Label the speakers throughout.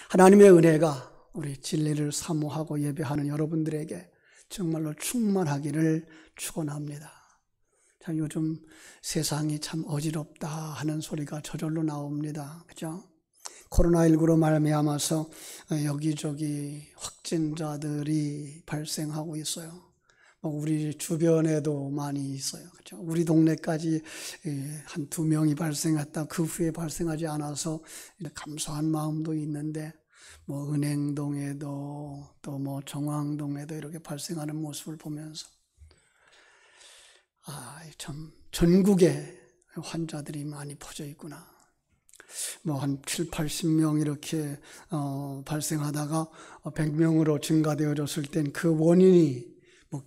Speaker 1: 하나님의 은혜가 우리 진리를 사모하고 예배하는 여러분들에게 정말로 충만하기를 축원합니다. 참 요즘 세상이 참 어지럽다 하는 소리가 저절로 나옵니다. 그죠? 코로나19로 말미암아서 여기저기 확진자들이 발생하고 있어요. 우리 주변에도 많이 있어요. 그렇죠? 우리 동네까지 한 2명이 발생했다. 그 후에 발생하지 않아서 감사한 마음도 있는데, 은행동에도 또 정왕동에도 이렇게 발생하는 모습을 보면서, 참 전국에 환자들이 많이 퍼져 있구나. 한 7, 80명 이렇게 발생하다가 100명으로 증가되어졌을 땐 그 원인이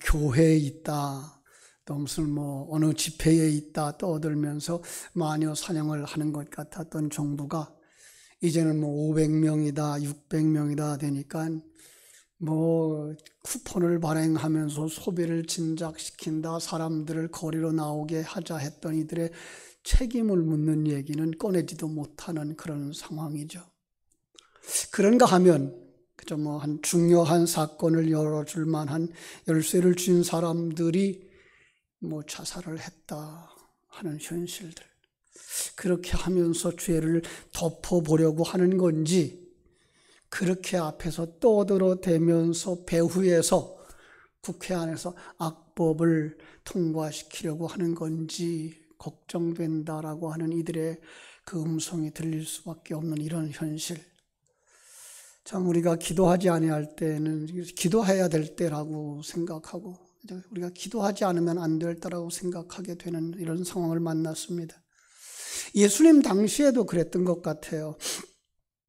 Speaker 1: 교회에 있다, 또 무슨 어느 집회에 있다 떠들면서 마녀 사냥을 하는 것 같았던 정부가 이제는 500명이다, 600명이다 되니까 쿠폰을 발행하면서 소비를 진작시킨다, 사람들을 거리로 나오게 하자 했던 이들의 책임을 묻는 얘기는 꺼내지도 못하는 그런 상황이죠. 그런가 하면 한 중요한 사건을 열어줄 만한 열쇠를 쥔 사람들이 자살을 했다 하는 현실들, 그렇게 하면서 죄를 덮어보려고 하는 건지, 그렇게 앞에서 떠들어대면서 배후에서 국회 안에서 악법을 통과시키려고 하는 건지 걱정된다라고 하는 이들의 그 음성이 들릴 수밖에 없는 이런 현실. 참 우리가 기도하지 아니할 때는 기도해야 될 때라고 생각하고, 우리가 기도하지 않으면 안 될 때라고 생각하게 되는 이런 상황을 만났습니다. 예수님 당시에도 그랬던 것 같아요.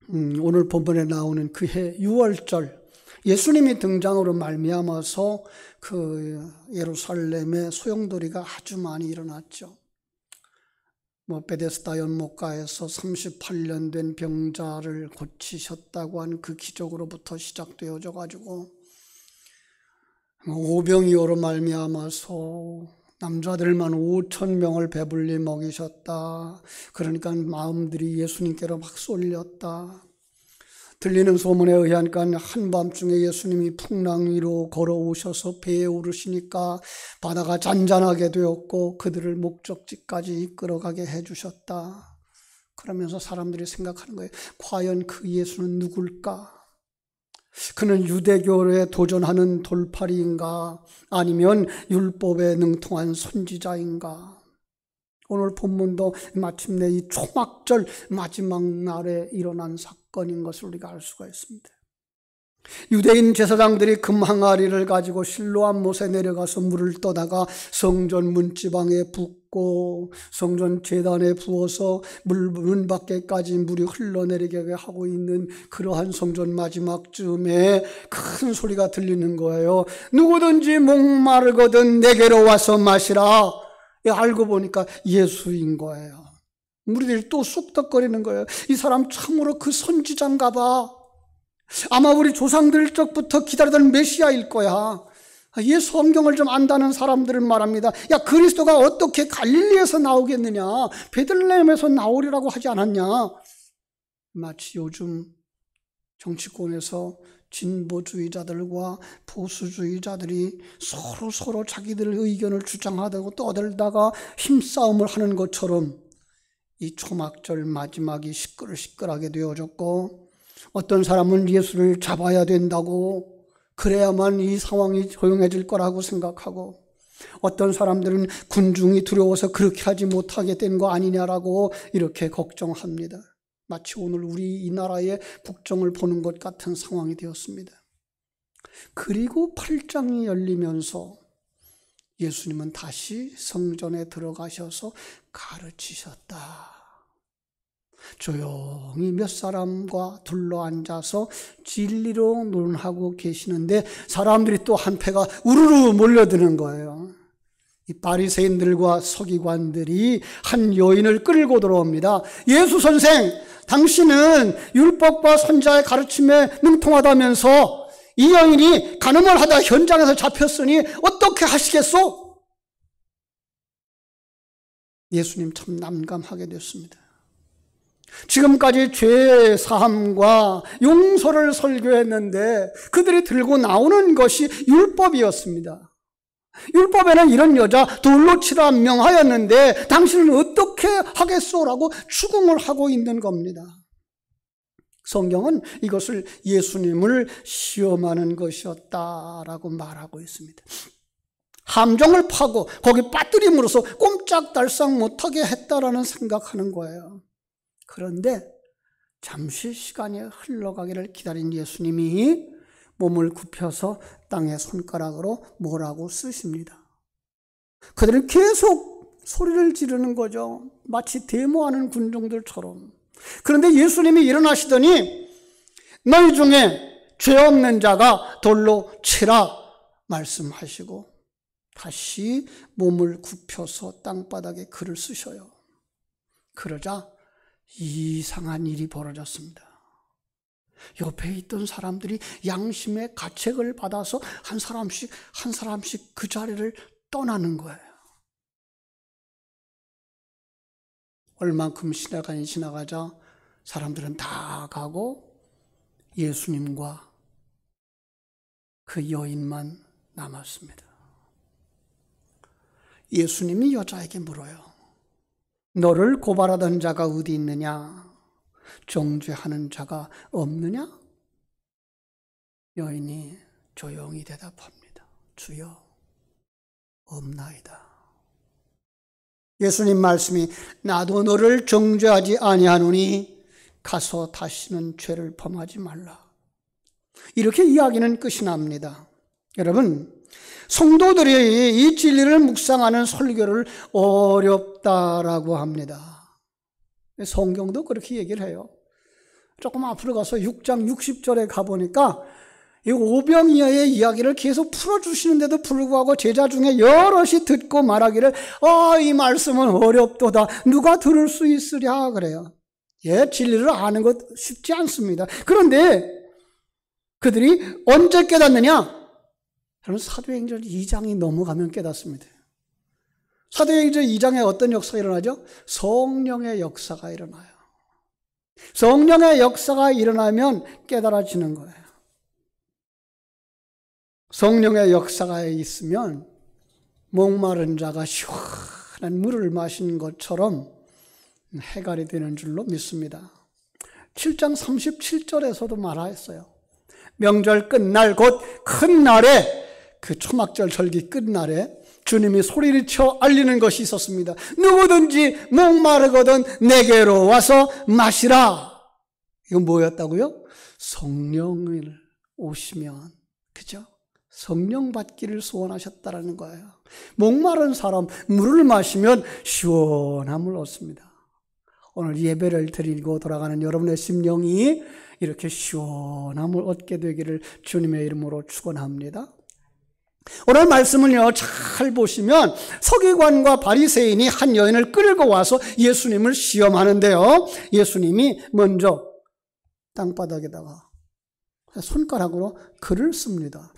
Speaker 1: 오늘 본문에 나오는 그해 6월절, 예수님이 등장으로 말미암아서 그 예루살렘에 소용돌이가 아주 많이 일어났죠. 베데스다 연못가에서 38년 된 병자를 고치셨다고 하는 그 기적으로부터 시작되어져 가지고 오병이어로 말미암아서 남자들만 5,000명을 배불리 먹이셨다. 그러니까 마음들이 예수님께로 막 쏠렸다. 들리는 소문에 의하니까 한밤중에 예수님이 풍랑 위로 걸어오셔서 배에 오르시니까 바다가 잔잔하게 되었고 그들을 목적지까지 이끌어가게 해주셨다. 그러면서 사람들이 생각하는 거예요. 과연 그 예수는 누굴까? 그는 유대교에 도전하는 돌팔이인가? 아니면 율법에 능통한 선지자인가? 오늘 본문도 마침내 이 초막절 마지막 날에 일어난 사건인 것을 우리가 알 수가 있습니다. 유대인 제사장들이 금 항아리를 가지고 실로암 못에 내려가서 물을 떠다가 성전 문지방에 붓고 성전 제단에 부어서 문 밖에까지 물이 흘러내리게 하고 있는 그러한 성전 마지막 쯤에 큰 소리가 들리는 거예요. 누구든지 목마르거든 내게로 와서 마시라. 알고 보니까 예수인 거예요. 무리들이 또 쑥덕거리는 거예요. 이 사람 참으로 그 선지자인가 봐. 아마 우리 조상들 적부터 기다리던 메시아일 거야. 예수 성경을 좀 안다는 사람들은 말합니다. 야, 그리스도가 어떻게 갈릴리에서 나오겠느냐? 베들레헴에서 나오리라고 하지 않았냐? 마치 요즘 정치권에서 진보주의자들과 보수주의자들이 서로 자기들의 의견을 주장하다고 떠들다가 힘싸움을 하는 것처럼 이 초막절 마지막이 시끌시끌하게 되어졌고, 어떤 사람은 예수를 잡아야 된다고, 그래야만 이 상황이 조용해질 거라고 생각하고, 어떤 사람들은 군중이 두려워서 그렇게 하지 못하게 된 거 아니냐라고 이렇게 걱정합니다. 마치 오늘 우리 이 나라의 국정을 보는 것 같은 상황이 되었습니다. 그리고 8장이 열리면서 예수님은 다시 성전에 들어가셔서 가르치셨다. 조용히 몇 사람과 둘러앉아서 진리로 논하고 계시는데 사람들이 또 한패가 우르르 몰려드는 거예요. 이 바리새인들과 서기관들이 한 여인을 끌고 들어옵니다. 예수 선생, 당신은 율법과 선지자의 가르침에 능통하다면서 이 여인이 간음을 하다 현장에서 잡혔으니 어떻게 하시겠소? 예수님 참 난감하게 됐습니다. 지금까지 죄 사함과 용서를 설교했는데 그들이 들고 나오는 것이 율법이었습니다. 율법에는 이런 여자 돌로 치라 명하였는데 당신은 어떻게 하겠소라고 추궁을 하고 있는 겁니다. 성경은 이것을 예수님을 시험하는 것이었다라고 말하고 있습니다. 함정을 파고 거기 빠뜨림으로써 꼼짝달싹 못하게 했다라는 생각하는 거예요. 그런데 잠시 시간이 흘러가기를 기다린 예수님이 몸을 굽혀서 땅에 손가락으로 뭐라고 쓰십니다. 그들은 계속 소리를 지르는 거죠. 마치 데모하는 군중들처럼. 그런데 예수님이 일어나시더니 너희 중에 죄 없는 자가 돌로 치라 말씀하시고 다시 몸을 굽혀서 땅바닥에 글을 쓰셔요. 그러자 이상한 일이 벌어졌습니다. 옆에 있던 사람들이 양심의 가책을 받아서 한 사람씩 그 자리를 떠나는 거예요. 얼만큼 시간이 지나가자 사람들은 다 가고 예수님과 그 여인만 남았습니다. 예수님이 여자에게 물어요. 너를 고발하던 자가 어디 있느냐? 정죄하는 자가 없느냐? 여인이 조용히 대답합니다. 주여, 없나이다. 예수님 말씀이 나도 너를 정죄하지 아니하노니 가서 다시는 죄를 범하지 말라. 이렇게 이야기는 끝이 납니다. 여러분, 성도들이 이 진리를 묵상하는 설교를 어렵다라고 합니다. 성경도 그렇게 얘기를 해요. 조금 앞으로 가서 6장 60절에 가보니까 이 오병이어의 이야기를 계속 풀어주시는데도 불구하고 제자 중에 여럿이 듣고 말하기를 이 말씀은 어렵도다. 누가 들을 수 있으랴 그래요. 진리를 아는 것 쉽지 않습니다. 그런데 그들이 언제 깨닫느냐? 저는 사도행전 2장이 넘어가면 깨닫습니다. 사도행전 2장에 어떤 역사가 일어나죠? 성령의 역사가 일어나요. 성령의 역사가 일어나면 깨달아지는 거예요. 성령의 역사가 있으면 목마른 자가 시원한 물을 마신 것처럼 해갈이 되는 줄로 믿습니다. 7장 37절에서도 말하였어요. 명절 끝날 곧 큰 날에 그 초막절 절기 끝날에 주님이 소리를 쳐 알리는 것이 있었습니다. 누구든지 목마르거든 내게로 와서 마시라. 이건 뭐였다고요? 성령을 오시면, 그죠? 성령 받기를 소원하셨다라는 거예요. 목마른 사람 물을 마시면 시원함을 얻습니다. 오늘 예배를 드리고 돌아가는 여러분의 심령이 이렇게 시원함을 얻게 되기를 주님의 이름으로 축원합니다. 오늘 말씀을요 잘 보시면 서기관과 바리새인이 한 여인을 끌고 와서 예수님을 시험하는데요. 예수님이 먼저 땅바닥에다가 손가락으로 글을 씁니다.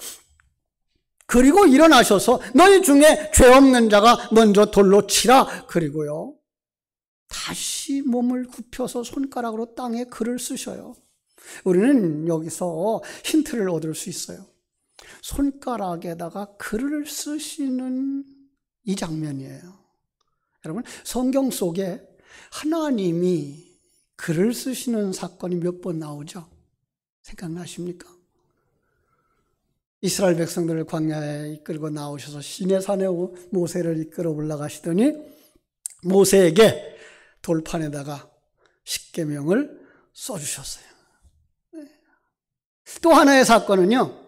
Speaker 1: 그리고 일어나셔서 너희 중에 죄 없는 자가 먼저 돌로 치라. 그리고요 다시 몸을 굽혀서 손가락으로 땅에 글을 쓰셔요. 우리는 여기서 힌트를 얻을 수 있어요. 손가락에다가 글을 쓰시는 이 장면이에요. 여러분, 성경 속에 하나님이 글을 쓰시는 사건이 몇 번 나오죠? 생각나십니까? 이스라엘 백성들을 광야에 이끌고 나오셔서 시내산에 모세를 이끌어 올라가시더니 모세에게 돌판에다가 십계명을 써주셨어요. 또 하나의 사건은요,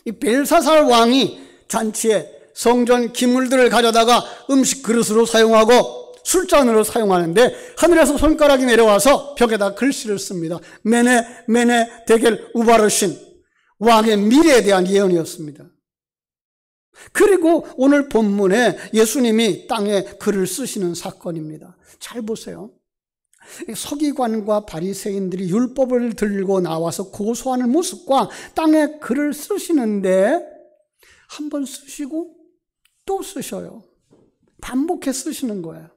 Speaker 1: 이 벨사살 왕이 잔치에 성전 기물들을 가져다가 음식 그릇으로 사용하고 술잔으로 사용하는데 하늘에서 손가락이 내려와서 벽에다 글씨를 씁니다. 메네 메네 데겔 우바르신, 왕의 미래에 대한 예언이었습니다. 그리고 오늘 본문에 예수님이 땅에 글을 쓰시는 사건입니다. 잘 보세요. 서기관과 바리새인들이 율법을 들고 나와서 고소하는 모습과 땅에 글을 쓰시는데 한 번 쓰시고 또 쓰셔요. 반복해 쓰시는 거예요.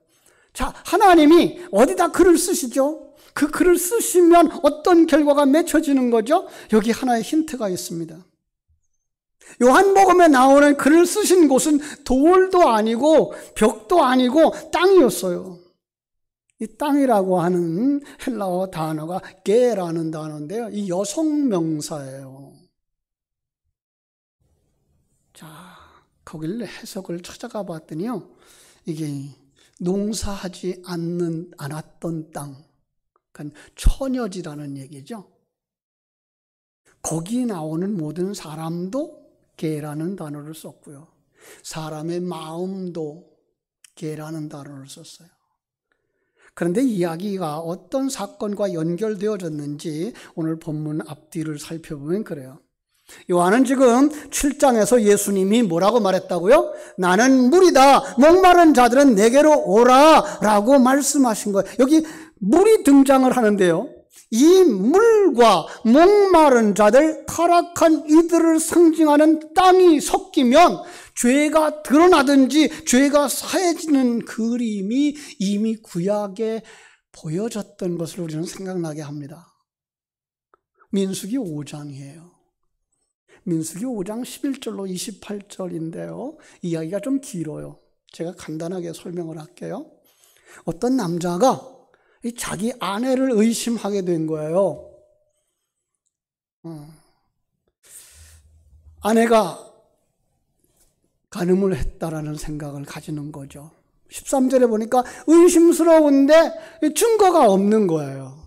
Speaker 1: 자, 하나님이 어디다 글을 쓰시죠? 그 글을 쓰시면 어떤 결과가 맺혀지는 거죠? 여기 하나의 힌트가 있습니다. 요한복음에 나오는 글을 쓰신 곳은 돌도 아니고 벽도 아니고 땅이었어요. 이 땅이라고 하는 헬라어 단어가 게라는 단어인데요. 이 여성 명사예요. 자, 거기를 해석을 찾아가 봤더니요. 이게 농사하지 않았던 땅, 그러니까 처녀지라는 얘기죠. 거기 나오는 모든 사람도 게라는 단어를 썼고요. 사람의 마음도 게라는 단어를 썼어요. 그런데 이야기가 어떤 사건과 연결되어졌는지 오늘 본문 앞뒤를 살펴보면 그래요. 요한은 지금 7장에서 예수님이 뭐라고 말했다고요? 나는 물이다. 목마른 자들은 내게로 오라 라고 말씀하신 거예요. 여기 물이 등장을 하는데요. 이 물과 목마른 자들, 타락한 이들을 상징하는 땅이 섞이면 죄가 드러나든지 죄가 사해지는 그림이 이미 구약에 보여졌던 것을 우리는 생각나게 합니다. 민수기 5장이에요. 민수기 5장 11절로 28절인데요. 이야기가 좀 길어요. 제가 간단하게 설명을 할게요. 어떤 남자가 자기 아내를 의심하게 된 거예요. 아내가 간음을 했다라는 생각을 가지는 거죠. 13절에 보니까 의심스러운데 증거가 없는 거예요.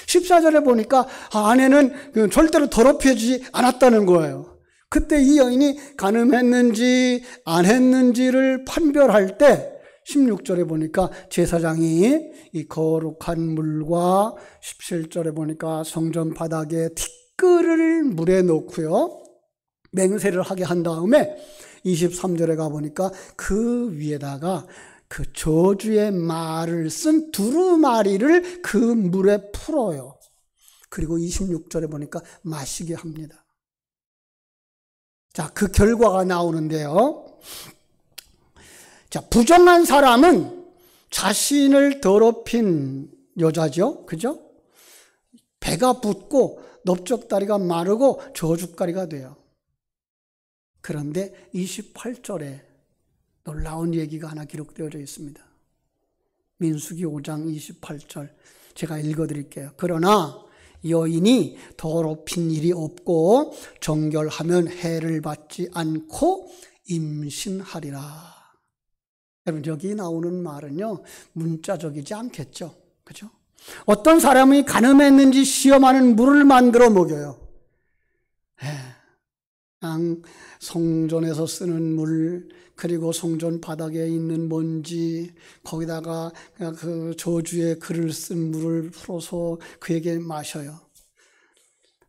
Speaker 1: 14절에 보니까 아내는 절대로 더럽혀지지 않았다는 거예요. 그때 이 여인이 간음했는지 안 했는지를 판별할 때 16절에 보니까 제사장이 이 거룩한 물과 17절에 보니까 성전 바닥에 티끌을 물에 넣고요. 맹세를 하게 한 다음에 23절에 가보니까 그 위에다가 그 저주의 말을 쓴 두루마리를 그 물에 풀어요. 그리고 26절에 보니까 마시게 합니다. 자, 그 결과가 나오는데요. 자, 부정한 사람은 자신을 더럽힌 여자죠. 그죠? 배가 붓고 넓적다리가 마르고 저주거리가 돼요. 그런데 28절에 놀라운 얘기가 하나 기록되어져 있습니다. 민수기 5장 28절 제가 읽어드릴게요. 그러나 여인이 더럽힌 일이 없고 정결하면 해를 받지 않고 임신하리라. 여러분, 여기 나오는 말은요, 문자적이지 않겠죠? 그죠? 어떤 사람이 간음했는지 시험하는 물을 만들어 먹여요. 그냥 성전에서 쓰는 물, 그리고 성전 바닥에 있는 먼지, 거기다가 그 저주의 글을 쓴 물을 풀어서 그에게 마셔요.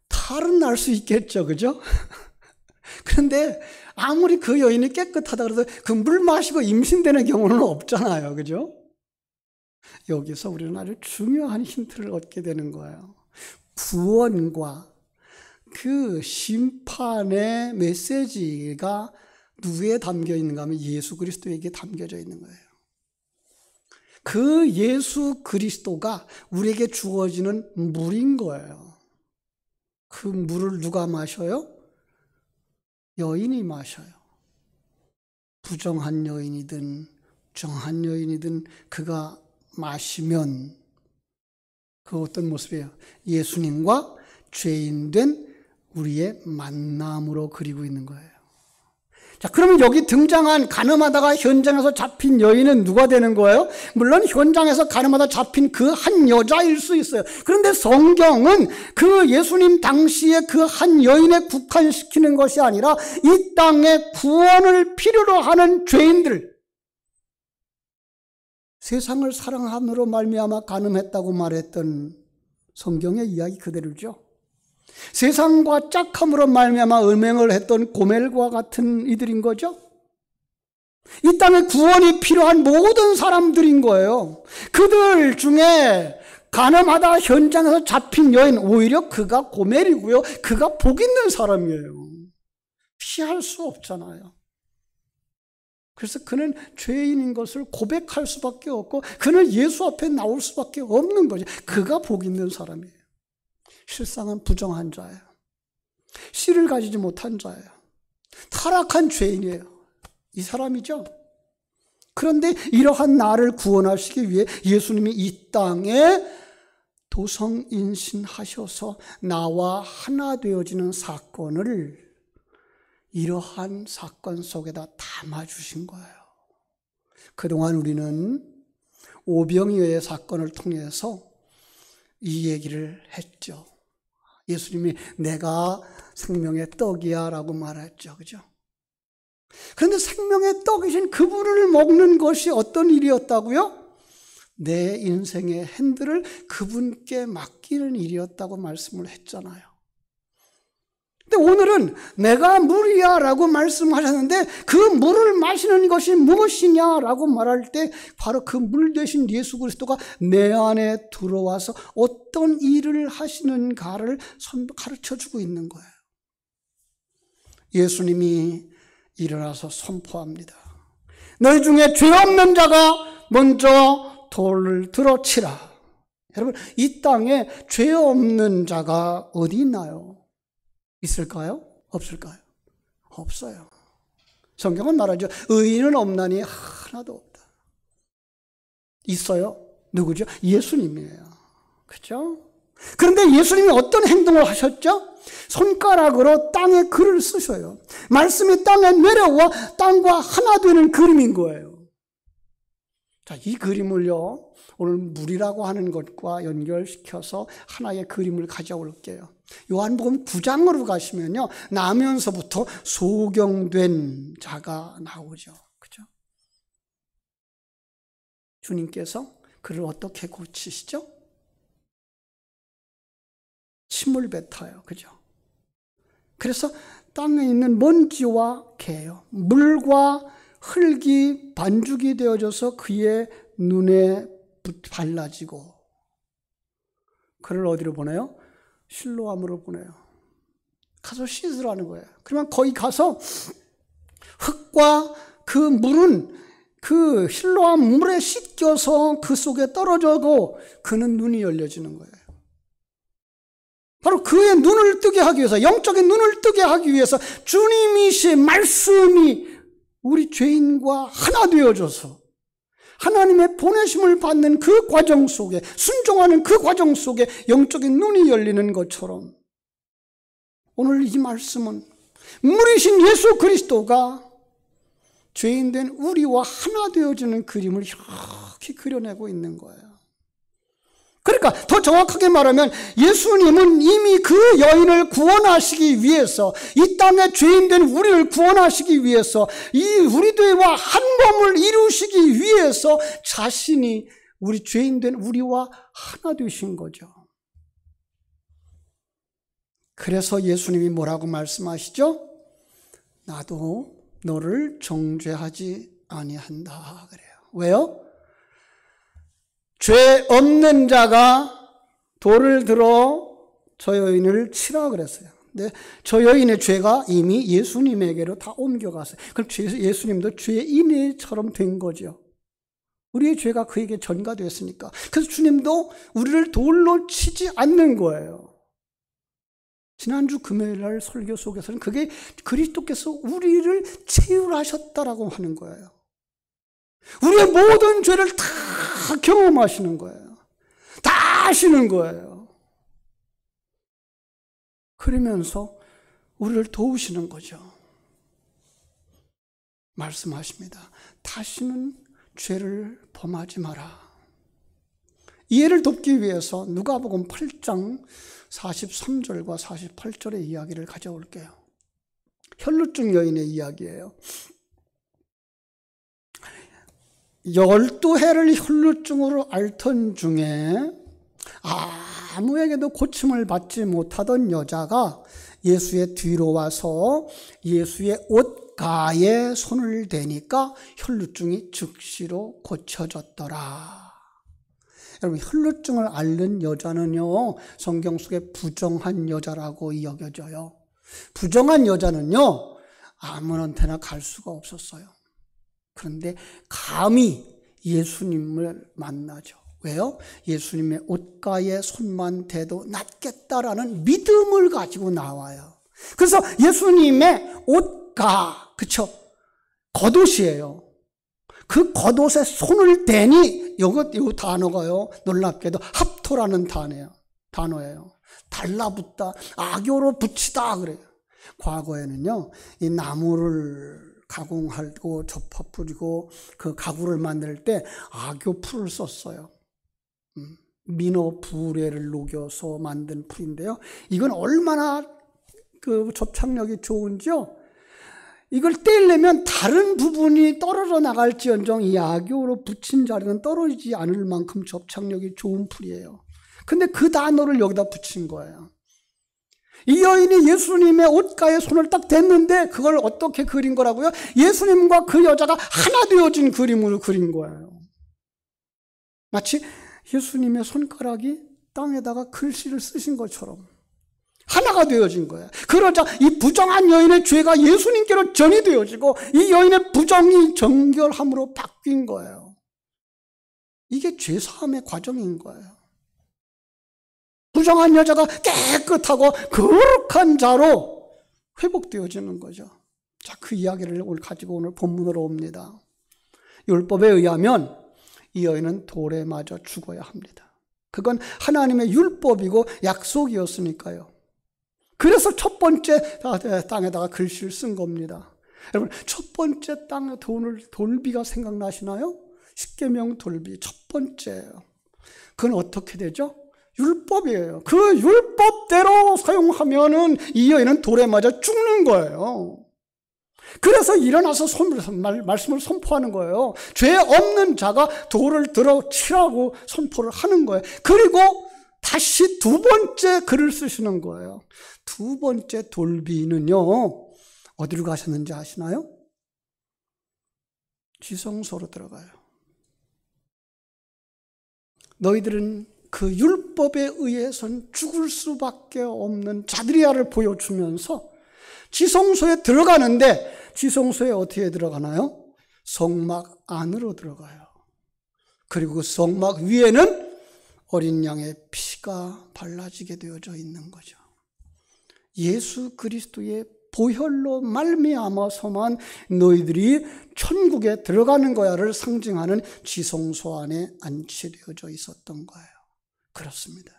Speaker 1: 탈은 날 수 있겠죠, 그죠? 그런데 아무리 그 여인이 깨끗하다 그래도 그 물 마시고 임신되는 경우는 없잖아요, 그죠? 여기서 우리는 아주 중요한 힌트를 얻게 되는 거예요. 구원과 그 심판의 메시지가 누구에 담겨 있는가 하면 예수 그리스도에게 담겨져 있는 거예요. 그 예수 그리스도가 우리에게 주어지는 물인 거예요. 그 물을 누가 마셔요? 여인이 마셔요. 부정한 여인이든 정한 여인이든 그가 마시면 그 어떤 모습이에요? 예수님과 죄인된 우리의 만남으로 그리고 있는 거예요. 자, 그러면 여기 등장한 간음하다가 현장에서 잡힌 여인은 누가 되는 거예요? 물론 현장에서 간음하다 잡힌 그 한 여자일 수 있어요. 그런데 성경은 그 예수님 당시에 그 한 여인에 국한시키는 것이 아니라 이 땅에 구원을 필요로 하는 죄인들, 세상을 사랑함으로 말미암아 간음했다고 말했던 성경의 이야기 그대로죠. 세상과 짝함으로 말미암아 음행을 했던 고멜과 같은 이들인 거죠. 이 땅에 구원이 필요한 모든 사람들인 거예요. 그들 중에 간음하다 현장에서 잡힌 여인, 오히려 그가 고멜이고요. 그가 복 있는 사람이에요. 피할 수 없잖아요. 그래서 그는 죄인인 것을 고백할 수밖에 없고 그는 예수 앞에 나올 수밖에 없는 거죠. 그가 복 있는 사람이에요. 실상은 부정한 자예요. 씨를 가지지 못한 자예요. 타락한 죄인이에요. 이 사람이죠. 그런데 이러한 나를 구원하시기 위해 예수님이 이 땅에 도성인신하셔서 나와 하나 되어지는 사건을 이러한 사건 속에다 담아주신 거예요. 그동안 우리는 오병이어의 사건을 통해서 이 얘기를 했죠. 예수님이 내가 생명의 떡이야 라고 말했죠. 그죠? 그런데 생명의 떡이신 그분을 먹는 것이 어떤 일이었다고요? 내 인생의 핸들을 그분께 맡기는 일이었다고 말씀을 했잖아요. 근데 오늘은 내가 물이야 라고 말씀하셨는데 그 물을 마시는 것이 무엇이냐라고 말할 때 바로 그 물 대신 예수 그리스도가 내 안에 들어와서 어떤 일을 하시는가를 가르쳐주고 있는 거예요. 예수님이 일어나서 선포합니다. 너희 중에 죄 없는 자가 먼저 돌을 들어 치라. 여러분, 이 땅에 죄 없는 자가 어디 있나요? 있을까요? 없을까요? 없어요. 성경은 말하죠. 의인은 없나니 하나도 없다. 있어요? 누구죠? 예수님이에요. 그렇죠? 그런데 예수님이 어떤 행동을 하셨죠? 손가락으로 땅에 글을 쓰셔요. 말씀이 땅에 내려와 땅과 하나 되는 그림인 거예요. 자, 이 그림을요, 오늘 물이라고 하는 것과 연결시켜서 하나의 그림을 가져올게요. 요한복음 9장으로 가시면요, 나면서부터 소경된 자가 나오죠. 그죠? 주님께서 그를 어떻게 고치시죠? 침을 뱉어요. 그죠? 그래서 땅에 있는 먼지와 개요, 물과 흙이 반죽이 되어져서 그의 눈에 발라지고 그를 어디로 보내요? 실로암으로 보내요. 가서 씻으라는 거예요. 그러면 거기 가서 흙과 그 물은 그 실로암 물에 씻겨서 그 속에 떨어져도 그는 눈이 열려지는 거예요. 바로 그의 눈을 뜨게 하기 위해서, 영적인 눈을 뜨게 하기 위해서 주님이신 말씀이 우리 죄인과 하나 되어져서 하나님의 보내심을 받는 그 과정 속에, 순종하는 그 과정 속에 영적인 눈이 열리는 것처럼 오늘 이 말씀은 물이신 예수 그리스도가 죄인된 우리와 하나 되어지는 그림을 이렇게 그려내고 있는 거예요. 그러니까 더 정확하게 말하면 예수님은 이미 그 여인을 구원하시기 위해서, 이 땅에 죄인된 우리를 구원하시기 위해서, 이 우리들과 한 몸을 이루시기 위해서 자신이 우리 죄인된 우리와 하나 되신 거죠. 그래서 예수님이 뭐라고 말씀하시죠? 나도 너를 정죄하지 아니한다 그래요. 왜요? 죄 없는 자가 돌을 들어 저 여인을 치라 그랬어요. 근데 저 여인의 죄가 이미 예수님에게로 다 옮겨갔어요. 그럼 예수님도 죄인처럼 된 거죠. 우리의 죄가 그에게 전가됐으니까. 그래서 주님도 우리를 돌로 치지 않는 거예요. 지난주 금요일 날 설교 속에서는 그게 그리스도께서 우리를 채율하셨다라고 하는 거예요. 우리의 모든 죄를 다 경험하시는 거예요. 다 아시는 거예요. 그러면서 우리를 도우시는 거죠. 말씀하십니다. 다시는 죄를 범하지 마라. 이해를 돕기 위해서 누가복음 8장 43절과 48절의 이야기를 가져올게요. 혈루증 여인의 이야기예요. 12해를 혈루증으로 앓던 중에 아무에게도 고침을 받지 못하던 여자가 예수의 뒤로 와서 예수의 옷가에 손을 대니까 혈루증이 즉시로 고쳐졌더라. 여러분, 혈루증을 앓는 여자는요, 성경 속에 부정한 여자라고 여겨져요. 부정한 여자는요, 아무한테나 갈 수가 없었어요. 그런데 감히 예수님을 만나죠. 왜요? 예수님의 옷가에 손만 대도 낫겠다라는 믿음을 가지고 나와요. 그래서 예수님의 옷가, 그쵸? 겉옷이에요. 그 겉옷에 손을 대니, 이 단어가요, 놀랍게도 합토라는 단어예요. 달라붙다, 악교로 붙이다, 그래요. 과거에는요, 이 나무를 가공하고 접합 뿌리고 그 가구를 만들 때 악교 풀을 썼어요. 민어 부레를 녹여서 만든 풀인데요. 이건 얼마나 그 접착력이 좋은지요. 이걸 떼려면 다른 부분이 떨어져 나갈지언정 이 악교로 붙인 자리는 떨어지지 않을 만큼 접착력이 좋은 풀이에요. 근데 그 단어를 여기다 붙인 거예요. 이 여인이 예수님의 옷가에 손을 딱 댔는데 그걸 어떻게 그린 거라고요? 예수님과 그 여자가 하나 되어진 그림으로 그린 거예요. 마치 예수님의 손가락이 땅에다가 글씨를 쓰신 것처럼 하나가 되어진 거예요. 그러자 이 부정한 여인의 죄가 예수님께로 전이 되어지고 이 여인의 부정이 정결함으로 바뀐 거예요. 이게 죄사함의 과정인 거예요. 부정한 여자가 깨끗하고 거룩한 자로 회복되어지는 거죠. 자, 그 이야기를 가지고 오늘 본문으로 옵니다. 율법에 의하면 이 여인은 돌에 맞아 죽어야 합니다. 그건 하나님의 율법이고 약속이었으니까요. 그래서 첫 번째 땅에다가 글씨를 쓴 겁니다. 여러분, 첫 번째 땅에 돌비가 생각나시나요? 십계명 돌비 첫 번째예요. 그건 어떻게 되죠? 율법이에요. 그 율법대로 사용하면은 이 여인은 돌에 맞아 죽는 거예요. 그래서 일어나서 말씀을 선포하는 거예요. 죄 없는 자가 돌을 들어 치라고 선포를 하는 거예요. 그리고 다시 두 번째 글을 쓰시는 거예요. 두 번째 돌비는요, 어디로 가셨는지 아시나요? 지성소로 들어가요. 너희들은 그 율법에 의해선 죽을 수밖에 없는 자들이야를 보여주면서 지성소에 들어가는데, 지성소에 어떻게 들어가나요? 성막 안으로 들어가요. 그리고 그 성막 위에는 어린 양의 피가 발라지게 되어져 있는 거죠. 예수 그리스도의 보혈로 말미암아서만 너희들이 천국에 들어가는 거야를 상징하는 지성소 안에 안치되어져 있었던 거예요. 그렇습니다.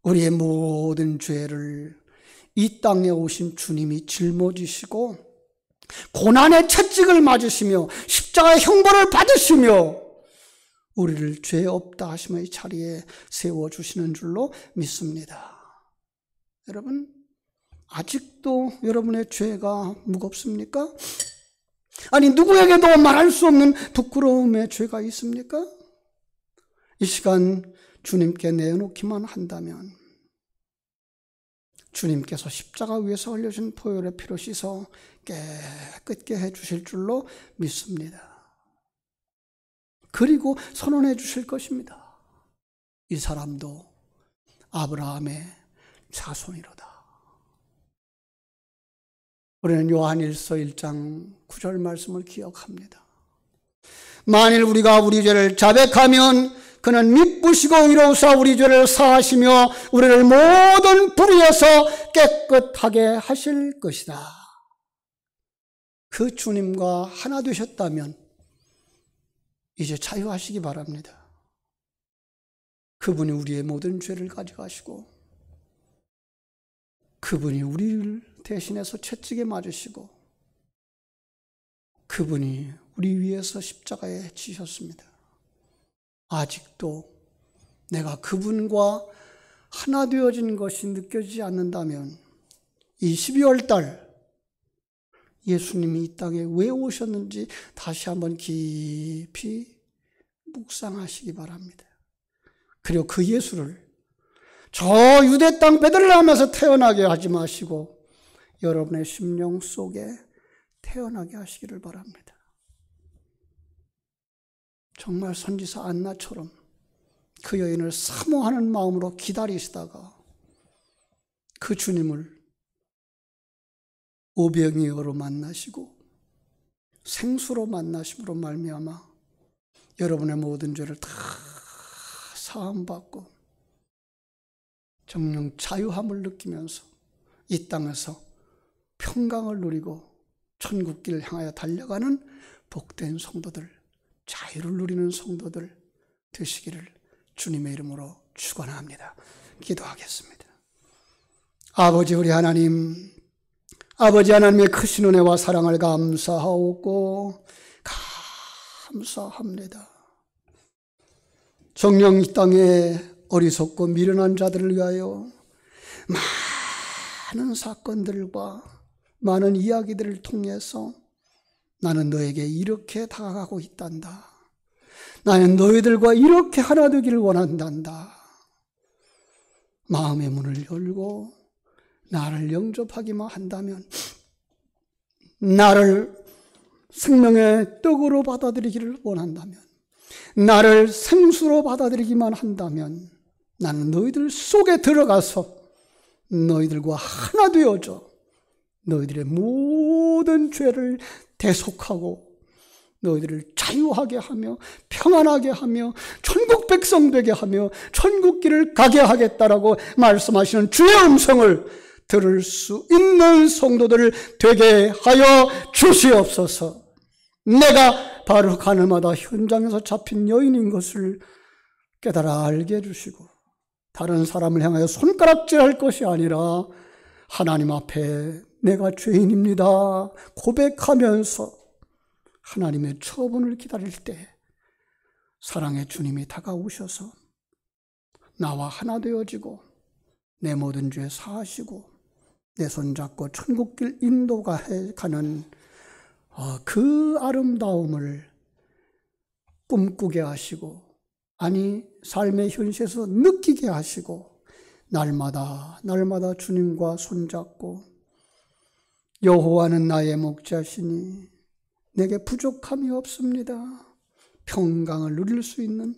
Speaker 1: 우리의 모든 죄를 이 땅에 오신 주님이 짊어지시고 고난의 채찍을 맞으시며 십자가의 형벌을 받으시며 우리를 죄 없다 하심의 자리에 세워주시는 줄로 믿습니다. 여러분, 아직도 여러분의 죄가 무겁습니까? 아니, 누구에게도 말할 수 없는 부끄러움의 죄가 있습니까? 이 시간 주님께 내놓기만 한다면 주님께서 십자가 위에서 흘려진 보혈의 피로 씻어 깨끗게 해주실 줄로 믿습니다. 그리고 선언해 주실 것입니다. 이 사람도 아브라함의 자손이로다. 우리는 요한일서 1장 9절 말씀을 기억합니다. 만일 우리가 우리 죄를 자백하면 그는 미쁘시고 의로우사 우리 죄를 사하시며 우리를 모든 불의에서 깨끗하게 하실 것이다. 그 주님과 하나 되셨다면 이제 자유하시기 바랍니다. 그분이 우리의 모든 죄를 가져가시고 그분이 우리를 대신해서 채찍에 맞으시고 그분이 우리 위해서 십자가에 지셨습니다. 아직도 내가 그분과 하나 되어진 것이 느껴지지 않는다면 이 12월 달 예수님이 이 땅에 왜 오셨는지 다시 한번 깊이 묵상하시기 바랍니다. 그리고 그 예수를 저 유대 땅 베들레헴에서 태어나게 하지 마시고 여러분의 심령 속에 태어나게 하시기를 바랍니다. 정말 선지자 안나처럼 그 여인을 사모하는 마음으로 기다리시다가 그 주님을 오병이어로 만나시고 생수로 만나심으로 말미암아 여러분의 모든 죄를 다 사함받고 정령 자유함을 느끼면서 이 땅에서 평강을 누리고 천국길을 향하여 달려가는 복된 성도들, 자유를 누리는 성도들 되시기를 주님의 이름으로 축원합니다. 기도하겠습니다. 아버지 우리 하나님, 아버지 하나님의 크신 은혜와 사랑을 감사하고 감사합니다. 정녕 이 땅에 어리석고 미련한 자들을 위하여 많은 사건들과 많은 이야기들을 통해서 나는 너에게 이렇게 다가가고 있단다. 나는 너희들과 이렇게 하나 되기를 원한단다. 마음의 문을 열고 나를 영접하기만 한다면, 나를 생명의 떡으로 받아들이기를 원한다면, 나를 생수로 받아들이기만 한다면 나는 너희들 속에 들어가서 너희들과 하나 되어져 너희들의 모든 죄를 대속하고 너희들을 자유하게 하며 평안하게 하며 천국 백성 되게 하며 천국길을 가게 하겠다라고 말씀하시는 주의 음성을 들을 수 있는 성도들 되게 하여 주시옵소서. 내가 바로 가늠하다 현장에서 잡힌 여인인 것을 깨달아 알게 해주시고 다른 사람을 향하여 손가락질할 것이 아니라 하나님 앞에 내가 죄인입니다 고백하면서 하나님의 처분을 기다릴 때 사랑의 주님이 다가오셔서 나와 하나 되어지고 내 모든 죄 사하시고 내 손잡고 천국길 인도가는 그 아름다움을 꿈꾸게 하시고, 아니 삶의 현실에서 느끼게 하시고 날마다 주님과 손잡고 여호와는 나의 목자시니 내게 부족함이 없습니다. 평강을 누릴 수 있는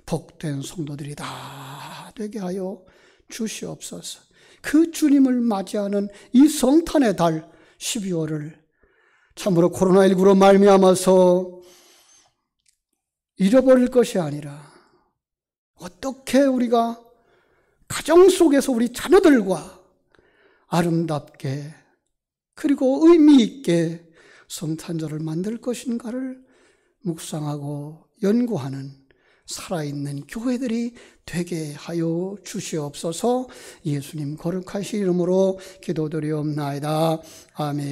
Speaker 1: 복된 성도들이 다 되게 하여 주시옵소서. 그 주님을 맞이하는 이 성탄의 달 12월을 참으로 코로나19로 말미암아서 잃어버릴 것이 아니라 어떻게 우리가 가정 속에서 우리 자녀들과 아름답게 그리고 의미 있게 성탄절을 만들 것인가를 묵상하고 연구하는 살아있는 교회들이 되게 하여 주시옵소서. 예수님 거룩하신 이름으로 기도드리옵나이다. 아멘.